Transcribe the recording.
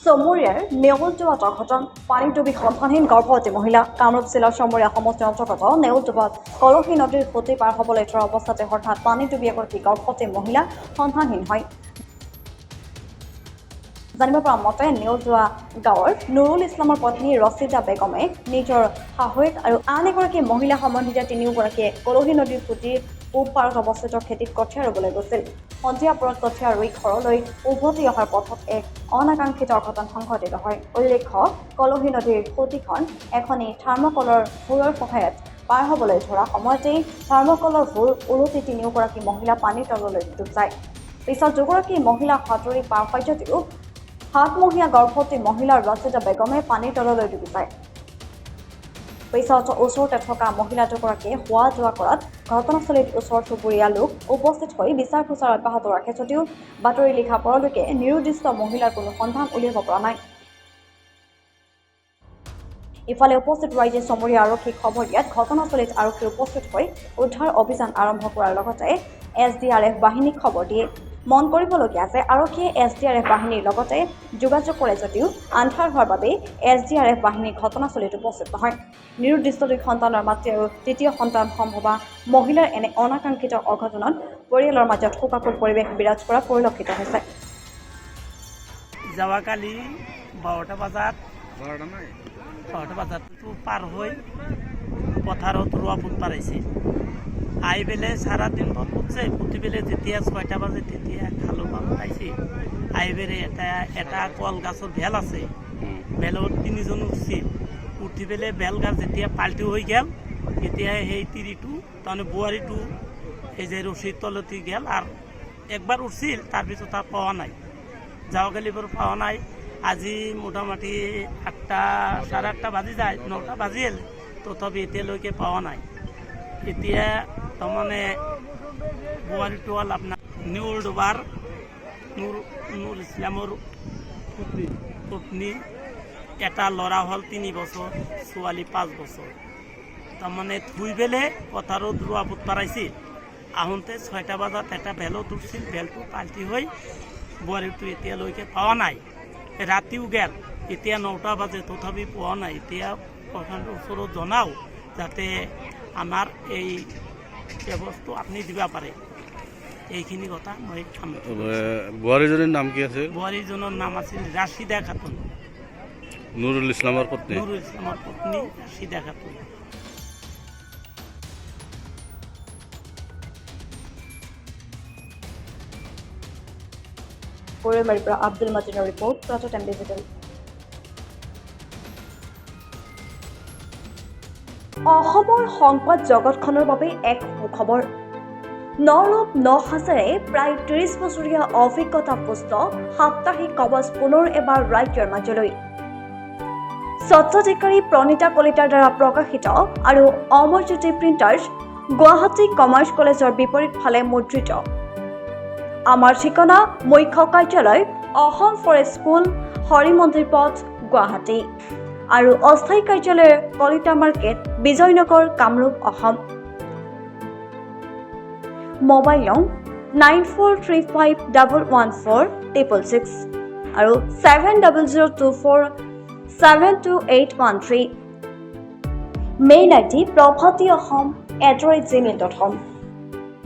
চমৰীয়াৰ নেউলটোবাত অঘটন পানীত ডুবি সন্তানহীন গৰ্ভৱতী মহিলা কামৰূপ জিলাৰ চমৰীয়া সমষ্টিৰ অন্তৰ্গত নেউলটোবাত কলহী নদীৰ খুঁটি পাৰ হ'বলৈ ধৰা অৱস্থাতে হঠাৎ পানীত ডুবি এগৰাকী গৰ্ভৱতী মহিলা সন্তানহীন হয়। জানিব পৰা মতে নেউলটোৱা গাঁৱৰ নুৰুল ইছলামৰ পত্নী ৰছিদা বেগমে নিজৰ শাহুৱেক আৰু আন এগৰাকী মহিলা সম্বন্ধিত তিনিওগৰাকীয়ে কলহী নদীৰ খুঁটিৰ পূব পাৰত অৱস্থিত খেতিত কঠীয়া ৰুবলৈ গৈছিল। সন্ধিয়া পৰত কঠীয়া ৰুই ঘৰলৈ উভতি অহাৰ পথত এক অনাকাংক্ষিত অঘটন সংঘটিত হয়। উল্লেখ্য, কলহী নদীৰ খুঁটিখন এখনি থাৰ্মকলৰ ভূৰৰ সহায়ত পাৰ হ'বলৈ ধৰা সময়তেই থাৰ্মকলৰ ভূৰ উলটি তিনিওগৰাকী মহিলা পানীৰ তললৈ ডুব যায়। পিছত দুগৰাকী মহিলা সাঁতুৰি পাৰ হয় যদিও সাতমহীয়া গৰ্ভৱতী মহিলা ৰছিদা বেগমে পানীৰ তললৈ ডুবি যায়। পিছত ওচৰতে থকা মহিলা দুগৰাকীয়ে হোৱা যোৱা কৰাত ঘটনাস্থলীত ওচৰ চুবুৰীয়া লোক উপস্থিত হৈ বিচাৰ খোচাৰ অব্যাহত ৰাখে যদিও বাতৰি লিখা পৰলৈকে নিৰুদ্দিষ্ট মহিলাৰ কোনো সন্ধান উলিয়াব পৰা নাই। ইফালে উপস্থিত ৰাইজে চমৰীয়া আৰক্ষীক খবৰ দিয়াত ঘটনাস্থলীত আৰক্ষী উপস্থিত হৈ উদ্ধাৰ অভিযান আৰম্ভ কৰাৰ লগতে SDRF বাহিনীক খবৰ দিয়ে। মন কৰিবলগীয়া যে আৰক্ষীয়ে SDRF বাহিনীৰ লগতে যোগাযোগ কৰে যদিও আন্ধাৰ হোৱাৰ বাবে SDRF বাহিনী ঘটনাস্থলীত উপস্থিত নহয়। নিৰুদ্দিষ্ট দুই সন্তানৰ মাতৃ আৰু তৃতীয় সন্তান সম্ভৱা মহিলাৰ এনে অনাকাংক্ষিত অঘটনত পৰিয়ালৰ মাজত শোকাকুল পৰিৱেশ বিৰাজ কৰা পৰিলক্ষিত হৈছে। যোৱাকালি 12টা বজাত পাৰ হৈ পথাৰত ৰোৱা ফুট পাৰাইছে। আহি পেলাই সারা দিন ফুটছে, ফুটি পেলাই যেতিয়া 6টা বাজে তেতিয়া খালো পালো পাইছে। আহি পেলাই এটা কল গাছৰ ভেল আছে, ভেলত 3জন উঠছিল। উঠি পেলাই বেল গাছ যেতিয়া পাল্টি হৈ গেল, তেতিয়া সেই তিৰিটো তাৰমানে বোৱাৰীটো এই যে ৰছীৰ তলতি গেল আৰ একবাৰ উঠছিল, তাৰপিছত আর পাওয়া নাই। যাওয়াকালি পর পাওয়া নাই। আজি মোটামুটি 8টা সাড়ে 8টা বাজি যায়, 9টা বাজিল, তথাপি এতিয়ালৈকে পাওয়া নাই। এতিয়া তাৰমানে বোৱাৰীটো হ'ল আপোনাৰ নেউলডোবাৰ নুৰুল ইছলামৰ পত্নী, এটা ল'ৰা হ'ল 3 বছৰ, ছোৱালী 5 বছৰ। তাৰমানে ধুই পেলাই পথাৰত ৰোৱা ফুট পাৰাইছিল। আহোঁতে 6টা বজাত এটা বেলত উঠছিল, বেলটো পাল্টি হৈ বোৱাৰীটো এতিয়ালৈকে পোৱা নাই। ৰাতিও গেল, এতিয়া 9টা বাজে, তথাপি পোৱা নাই। এতিয়া প্ৰশাসনৰ ওচৰত জনাও যাতে আমাৰ এই ব্যৱস্থা আপুনি দিব পাৰে। এইখিনি কথা মই বোৱাৰীজনীৰ নাম কি আছিল? বোৱাৰীজনৰ নাম আছিল ৰাছিদা খাতুন। নুৰুল ইছলামৰ পত্নী ৰাছিদা খাতুন। পৰিমাৰীৰ পৰা আব্দুল মতিনৰ ৰিপৰ্ট, প্ৰটোটাইম ডিজিটেল। অসমৰ সংবাদ জগতখনৰ বাবে এক সুখবৰ। নৰূপ নসাজেৰে প্ৰায় 30 বছৰীয়া অভিজ্ঞতা পুষ্ট সাপ্তাহিক কবচ পুনৰ এবাৰ ৰাজ্যৰ মাজলৈ। স্বত্বাধিকাৰী প্ৰণীতা কলিতাৰ দ্বাৰা প্ৰকাশিত আৰু অমৰজ্যোতি প্ৰিণ্টাৰ্ছ, গুৱাহাটী কমাৰ্চ কলেজৰ বিপৰীত ফালে মুদ্ৰিত। আমাৰ ঠিকনা মুখ্য কাৰ্যালয় অসম ফৰেষ্ট স্কুল, হৰি মন্দিৰ পথ, গুৱাহাটী আৰু অস্থায়ী কাৰ্যালয় কলিতা মাৰ্কেট, বিজয়নগৰ, কামৰূপ, অসম। মোবাইল নং 9435114666 আৰু 7024722813। Mail ID probhatiahom@gmail.com।